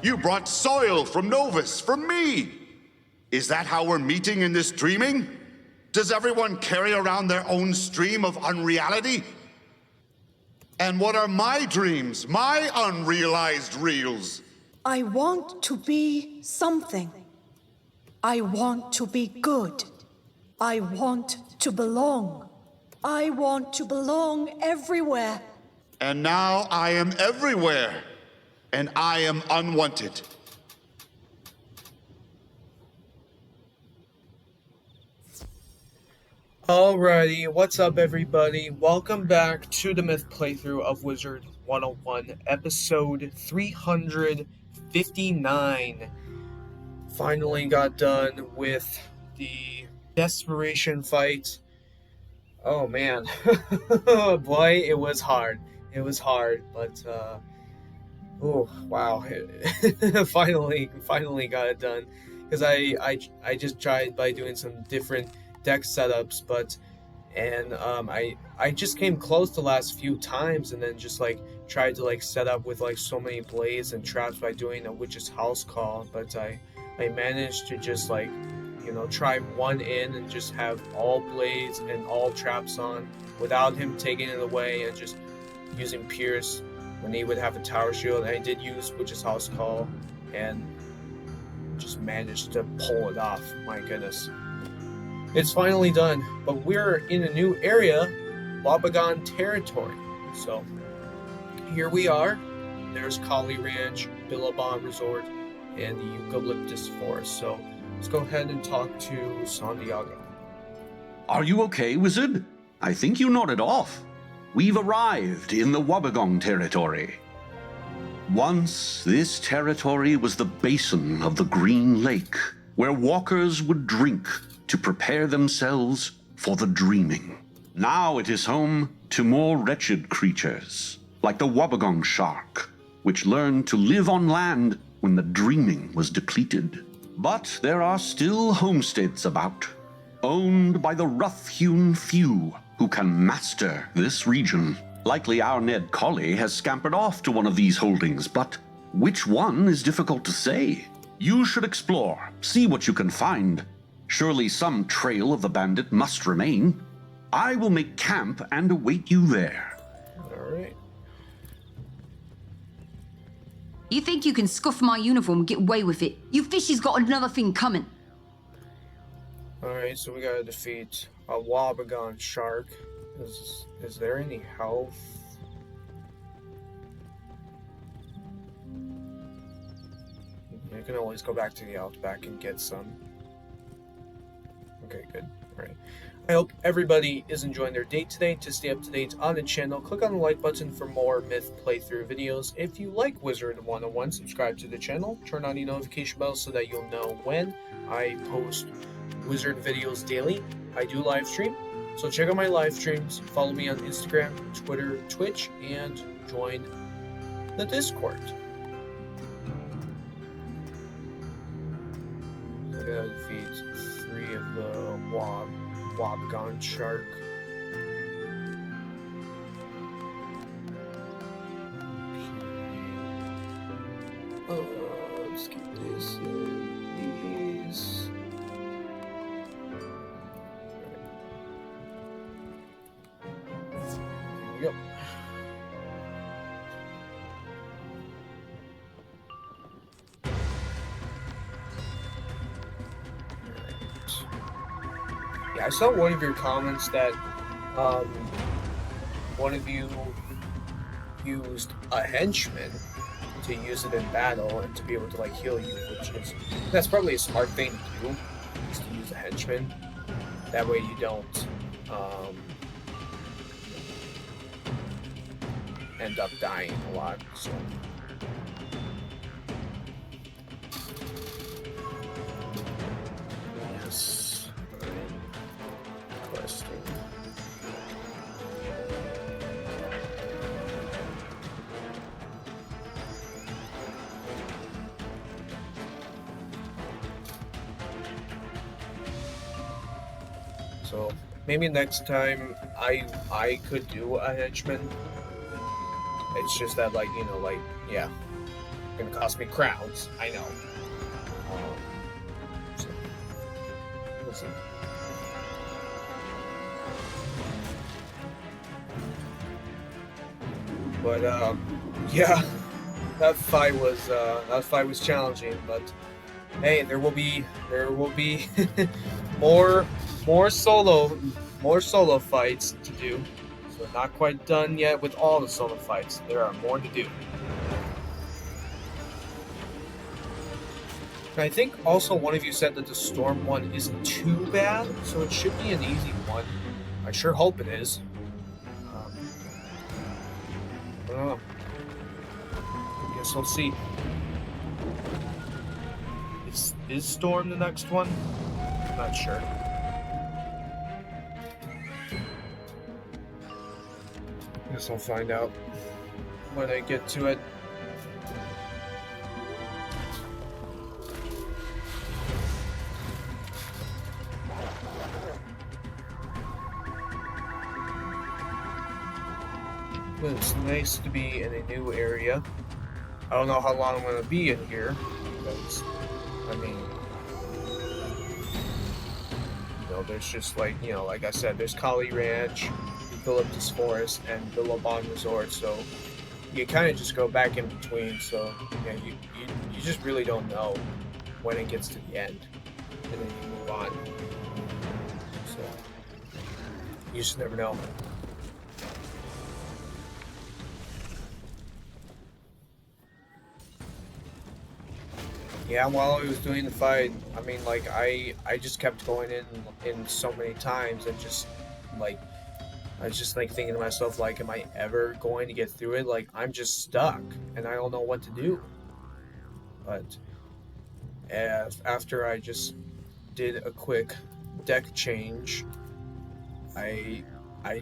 You brought soil from Novus for me. Is that how we're meeting in this dreaming? Does everyone carry around their own stream of unreality? And what are my dreams, my unrealized reals? I want to be something. I want to be good. I want to belong. I want to belong everywhere. And now I am everywhere, and I am unwanted. Alrighty, what's up everybody? Welcome back to the Myth playthrough of Wizard 101, episode 359. Finally got done with the desperation fight. Oh man, boy, it was hard. It was hard, but oh wow, finally got it done. Because I just tried by doing some different deck setups, I just came close the last few times, and then just like tried to like set up with like so many blades and traps by doing a witch's house call, but I managed to just like, you know, try one in and just have all blades and all traps on without him taking it away, and just using Pierce when he would have a tower shield. And I did use witch's house call and just managed to pull it off. My goodness. It's finally done, but we're in a new area, Wobbegong territory. So here we are. There's Collie Ranch, Billabong Resort, and the Eucalyptus Forest. So let's go ahead and talk to Santiago. Are you okay, Wizard? I think you nodded off. We've arrived in the Wobbegong territory. Once, this territory was the basin of the Green Lake, where walkers would drink to prepare themselves for the dreaming. Now it is home to more wretched creatures, like the Wobbegong shark, which learned to live on land when the dreaming was depleted. But there are still homesteads about, owned by the rough-hewn few who can master this region. Likely our Ned Collie has scampered off to one of these holdings, but which one is difficult to say. You should explore, see what you can find. Surely some trail of the bandit must remain. I will make camp and await you there. Alright. You think you can scuff my uniform and get away with it? You fishes got another thing coming. Alright, so we gotta defeat a Wobbegong shark. Is there any health? You can always go back to the Outback and get some. Okay, good. Alright. I hope everybody is enjoying their day today. To stay up to date on the channel, click on the like button for more Myth playthrough videos. If you like Wizard101, subscribe to the channel, turn on the notification bell so that you'll know when I post Wizard videos daily. I do live stream, so check out my live streams, follow me on Instagram, Twitter, Twitch, and join the Discord. I gotta defeat 3 of the Wobbegong shark. Let's get this in these. There we go. Yeah, I saw one of your comments that one of you used a henchman to use it in battle and to be able to like heal you, that's probably a smart thing to do, is to use a henchman. That way you don't end up dying a lot. So yes. Questing. So maybe next time I could do a henchman. It's just that, like, you know, like, yeah. gonna cost me crowns. I know. So we'll see. But yeah, that fight was challenging. But hey, there will be more solo fights to do. So not quite done yet with all the solo fights. There are more to do. And I think also one of you said that the storm one isn't too bad, so it should be an easy one. I sure hope it is. I don't know. Guess we'll see. Is Storm the next one? Not sure. Guess I'll find out when I get to it. But it's nice to be in a new area. I don't know how long I'm going to be in here, because, I mean, you know, there's just like, you know, like I said, there's Collie Ranch, Eucalyptus Forest, and Billabong Resort, so you kind of just go back in between, so, yeah, you just really don't know when it gets to the end, and then you move on. So, you just never know. Yeah, while I was doing the fight, I mean, like, I just kept going in so many times, and just, like, I was just, like, thinking to myself, like, am I ever going to get through it? Like, I'm just stuck, and I don't know what to do. But after I just did a quick deck change, I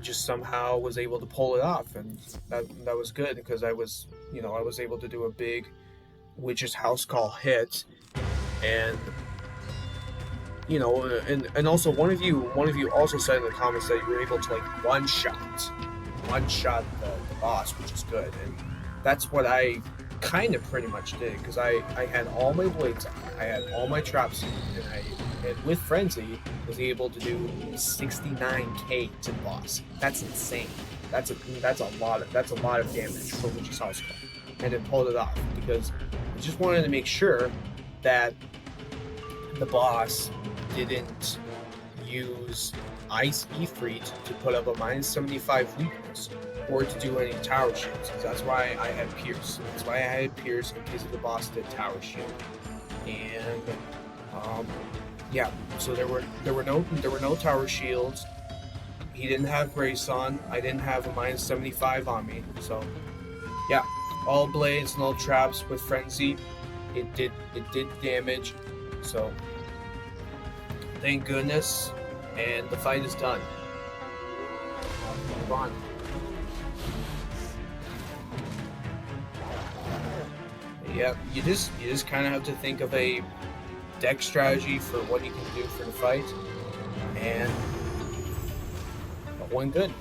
just somehow was able to pull it off, and that was good, because I was able to do a big Witch's House Call hit, and you know, and also one of you also said in the comments that you were able to like one shot the boss, which is good, and that's what I kind of pretty much did, because I had all my blades on, I had all my traps in, and with Frenzy was able to do 69k to the boss. That's insane. That's a lot of damage for Witch's House Call, and it pulled it off, because I just wanted to make sure that the boss didn't use Ice Ifrit to put up a -75 weakness, or to do any tower shields. That's why I had Pierce. That's why I had Pierce, in case the boss did tower shield. And yeah, so there were no tower shields. He didn't have Grace on. I didn't have a -75 on me. So yeah, all blades and all traps with Frenzy. It did damage. So thank goodness, and the fight is done. Move on. Yeah, you just kind of have to think of a deck strategy for what you can do for the fight, and it went good.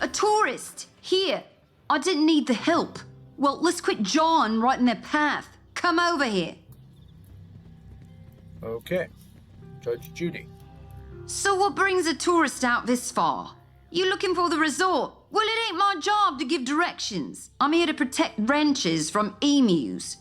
A tourist! Here! I didn't need the help. Well, let's quit John right in their path. Come over here. Okay. Judge Judy. So what brings a tourist out this far? You looking for the resort? Well, it ain't my job to give directions. I'm here to protect ranches from emus.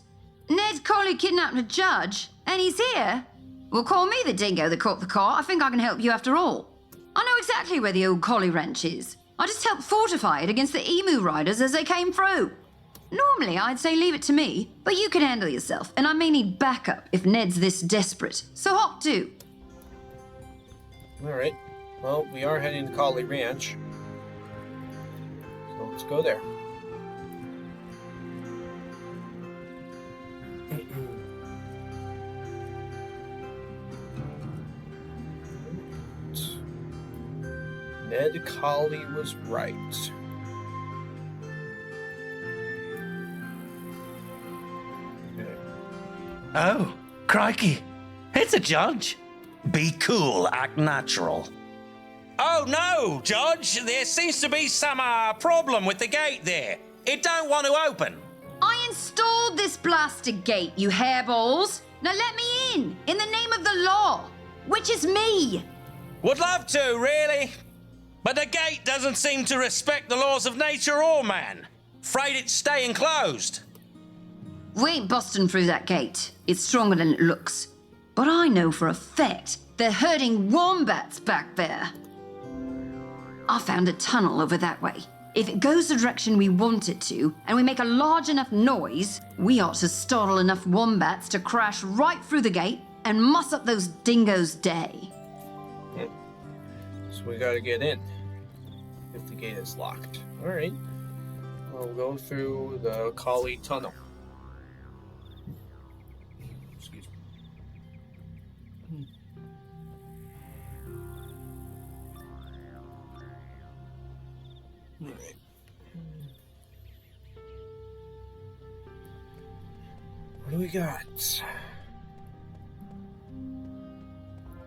Ned Collie kidnapped a judge, and he's here. Well, call me the dingo that caught the car. I think I can help you after all. I know exactly where the old Collie ranch is. I just helped fortify it against the emu riders as they came through. Normally, I'd say leave it to me, but you can handle yourself, and I may need backup if Ned's this desperate. So hop to. All right. Well, we are heading to Collie Ranch, so let's go there. Ned Collie was right. Oh, crikey. It's a judge. Be cool, act natural. Oh no, Judge, there seems to be some problem with the gate there. It don't want to open. I installed this blasted gate, you hairballs. Now let me in the name of the law, which is me. Would love to, really. But the gate doesn't seem to respect the laws of nature or man. Afraid it's staying closed. We ain't busting through that gate. It's stronger than it looks. But I know for a fact they're herding wombats back there. I found a tunnel over that way. If it goes the direction we want it to, and we make a large enough noise, we ought to startle enough wombats to crash right through the gate and muss up those dingoes' day. So we gotta get in. If the gate is locked. Alright. We'll go through the Collie tunnel. Excuse me. Alright. What do we got?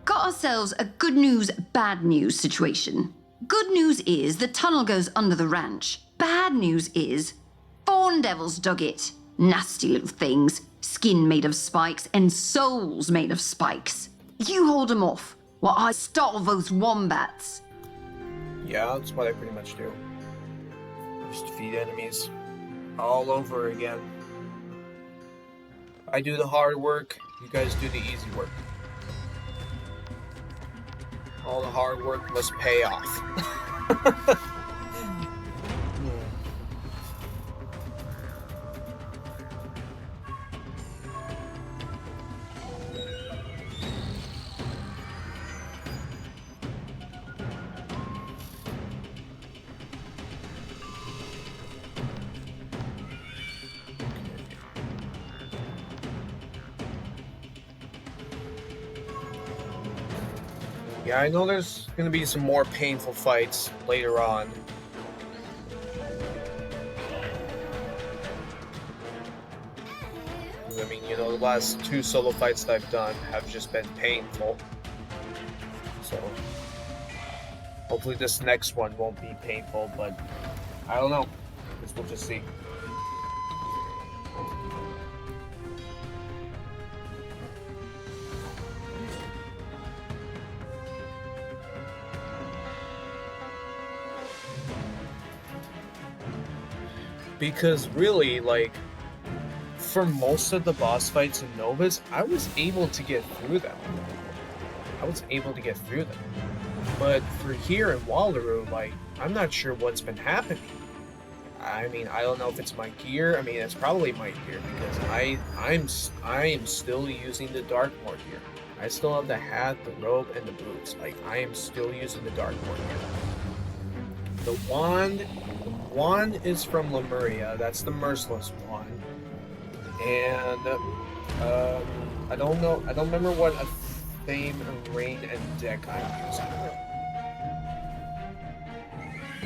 Got ourselves a good news, bad news situation. Good news is the tunnel goes under the ranch. Bad news is Fawn Devils dug it. Nasty little things, skin made of spikes and souls made of spikes. You hold them off while I startle those wombats. Yeah, that's what I pretty much do. Just defeat enemies all over again. I do the hard work, you guys do the easy work. All the hard work must pay off. Yeah, I know there's gonna be some more painful fights later on. I mean, you know, the last 2 solo fights that I've done have just been painful. So, hopefully this next one won't be painful, but I don't know. Guess we'll just see. Because really, like, for most of the boss fights in Novus, I was able to get through them. But for here in Wallaroo, like, I'm not sure what's been happening. I mean, I don't know if it's my gear. I mean, it's probably my gear because I am still using the Darkmoor gear. I still have the hat, the robe, and the boots. Like, I am still using the Darkmoor gear. The wand is from Lemuria. That's the Merciless one. And I don't know. I don't remember what a Thame, Rain, and Deck I'm using.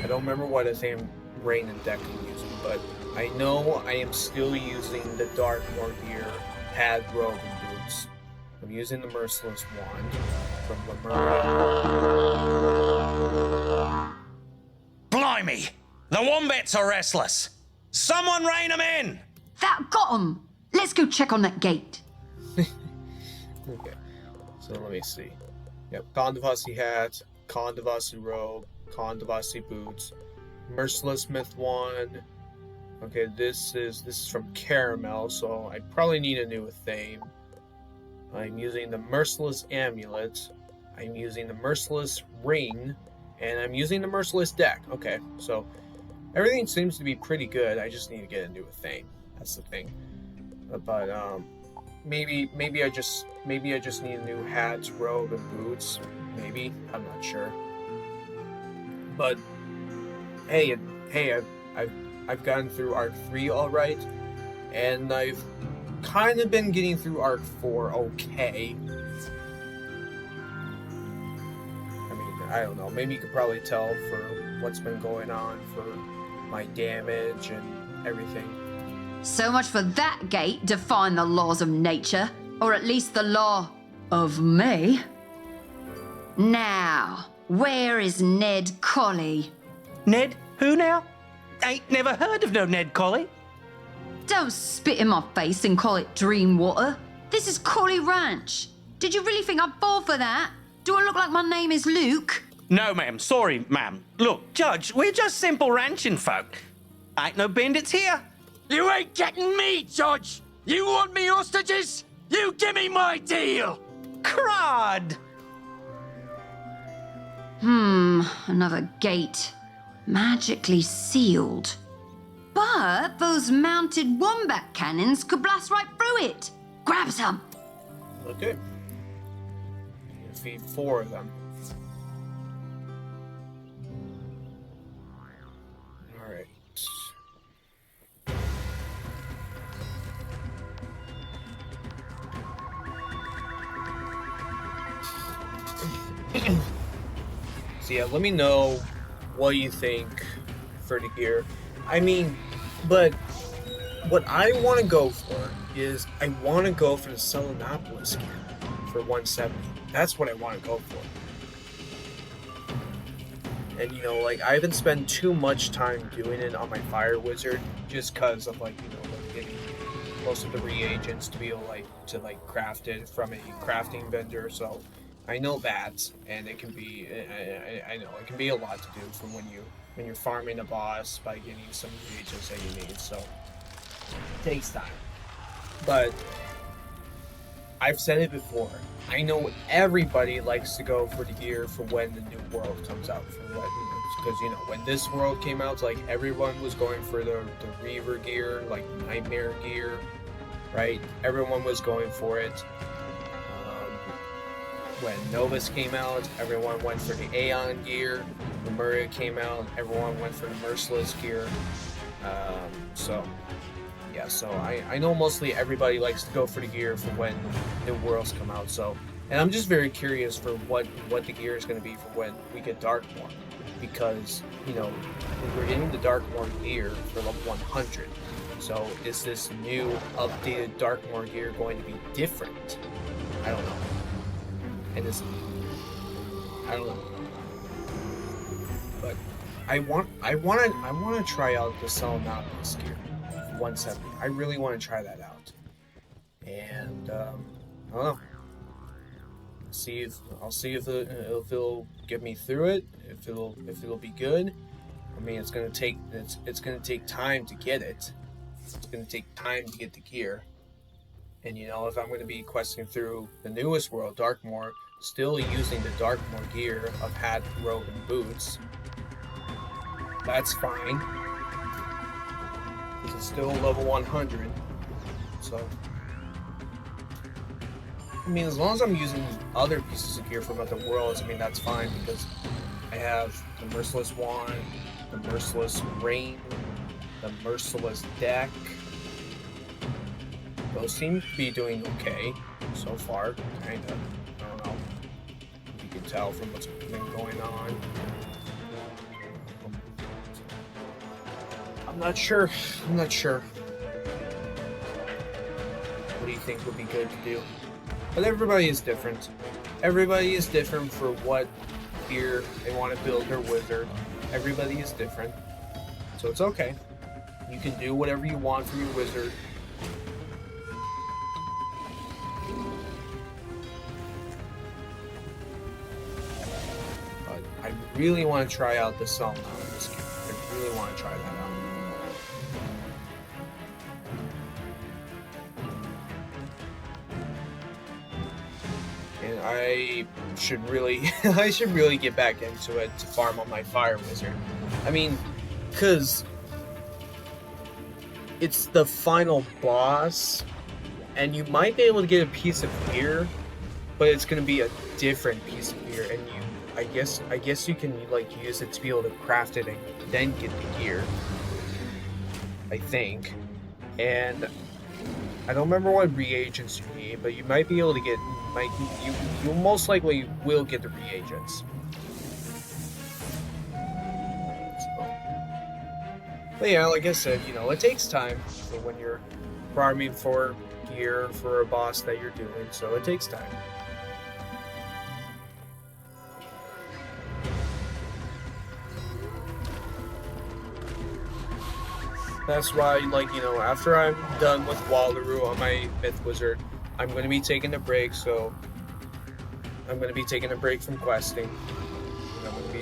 I don't remember what a Thame, Rain, and Deck I'm using, but I know I am still using the Darkmoor gear, hat, robe, and boots. I'm using the Merciless wand from Lemuria. Blimey! The wombats are restless. Someone rein them in! That got 'em. Let's go check on that gate. Okay, so let me see. Yep, Kandavasi hat, Kandavasi robe, Kandavasi boots, Merciless Myth wand. Okay, this is from Caramel, so I probably need a new Thame. I'm using the Merciless amulet. I'm using the Merciless ring, and I'm using the Merciless deck. Okay, so everything seems to be pretty good. I just need to get a new Thame. That's the thing. But maybe I just need a new hat, robe, and boots. Maybe, I'm not sure. But hey, I've gotten through Arc 3 all right, and I've kind of been getting through Arc 4 okay. I mean, I don't know. Maybe you could probably tell for what's been going on for my damage and everything. So much for that gate defying the laws of nature, or at least the law of me. Now, where is Ned Collie? Ned, who now? ain't never heard of no Ned Collie. Don't spit in my face and call it dream water. This is Collie Ranch. Did you really think I'd fall for that? Do I look like my name is Luke? No, ma'am. Sorry, ma'am. Look, Judge, we're just simple ranching folk. Ain't no bandits here. You ain't getting me, Judge! You want me hostages? You give me my deal! Crud! Another gate. Magically sealed. But those mounted wombat cannons could blast right through it. Grab some. Okay. Defeat 4 of them. Alright. So yeah, let me know what you think for the gear. I mean, but what I want to go for is I want to go for the Selenopolis gear for 170. That's what I want to go for. And you know, like I haven't spent too much time doing it on my Fire Wizard just because of like, you know, like getting most of the reagents to be able to craft it from a crafting vendor. So I know that, and it can be I know it can be a lot to do from when you're farming a boss by getting some reagents that you need. So it takes time. But I've said it before. I know everybody likes to go for the gear for when the new world comes out. Because, you know, when this world came out, like, everyone was going for the Reaver gear, like, Nightmare gear, right? Everyone was going for it. When Novus came out, everyone went for the Aeon gear. When Lemuria came out, everyone went for the Merciless gear. So I know mostly everybody likes to go for the gear for when new worlds come out. So, and I'm just very curious for what the gear is going to be for when we get Darkmoor, because you know we're getting the Darkmoor gear for level 100. So is this new updated Darkmoor gear going to be different? I don't know. And I don't know. But I want to try out the Selenopolis gear. 170. I really want to try that out, and I don't know. I'll see if it'll get me through it. If it'll be good. I mean, it's gonna take time to get it. It's gonna take time to get the gear, and you know, if I'm gonna be questing through the newest world, Darkmoor, still using the Darkmoor gear of hat, robe, and boots, that's fine. It's still level 100, so I mean, as long as I'm using other pieces of gear from other worlds, I mean, that's fine, because I have the Merciless Wand, the Merciless Rain, the Merciless Deck. Those seem to be doing okay so far, kinda. I don't know if you can tell from what's been going on. I'm not sure. What do you think would be good to do? But everybody is different. Everybody is different for what gear they want to build their wizard. Everybody is different. So it's okay. You can do whatever you want for your wizard. But I really want to try out the Selenopolis gear. I really want to try that out. I should really get back into it to farm on my Fire Wizard. I mean, because it's the final boss, and you might be able to get a piece of gear, but it's going to be a different piece of gear, and I guess you can like use it to be able to craft it and then get the gear, I think. And I don't remember what reagents you need, but you might be able to get, like, you most likely will get the reagents. So, but yeah, like I said, you know, it takes time for when you're farming for gear for a boss that you're doing, so it takes time. That's why, like, you know, after I'm done with Wallaroo on my Myth Wizard, I'm going to be taking a break, so I'm going to be taking a break from questing. And I'm going to be,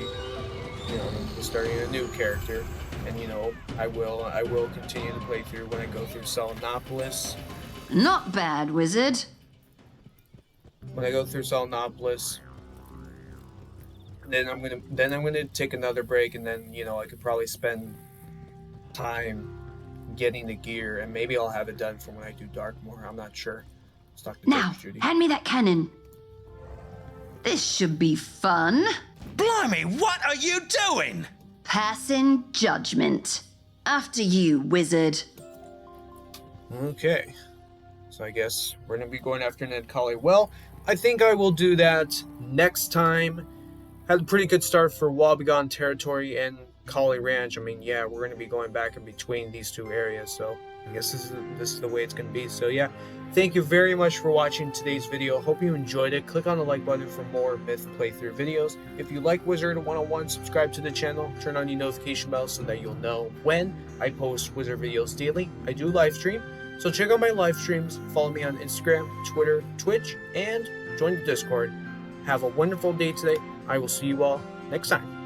you know, I'm gonna be starting a new character, and, you know, I will continue to play through when I go through Selenopolis. Not bad, wizard. When I go through Selenopolis, then I'm gonna take another break, and then, you know, I could probably spend time getting the gear, and maybe I'll have it done for when I do Darkmoor. I'm not sure. Let's talk to Now, Judy. hand me that cannon. This should be fun. Blimey, what are you doing? Passing judgment. After you, wizard. Okay. So I guess we're going to be going after Ned Collie. Well, I think I will do that next time. Had a pretty good start for Wobbegong territory and Collie Ranch. I mean, yeah, we're going to be going back in between these two areas, so I guess this is the way it's going to be. So yeah, thank you very much for watching today's video. Hope you enjoyed it. Click on the like button for more Myth playthrough videos. If you like Wizard101, subscribe to the channel. Turn on your notification bell so that you'll know when I post Wizard videos daily. I do live stream, so check out my live streams. Follow me on Instagram, Twitter, Twitch, and join the Discord. Have a wonderful day today. I will see you all next time.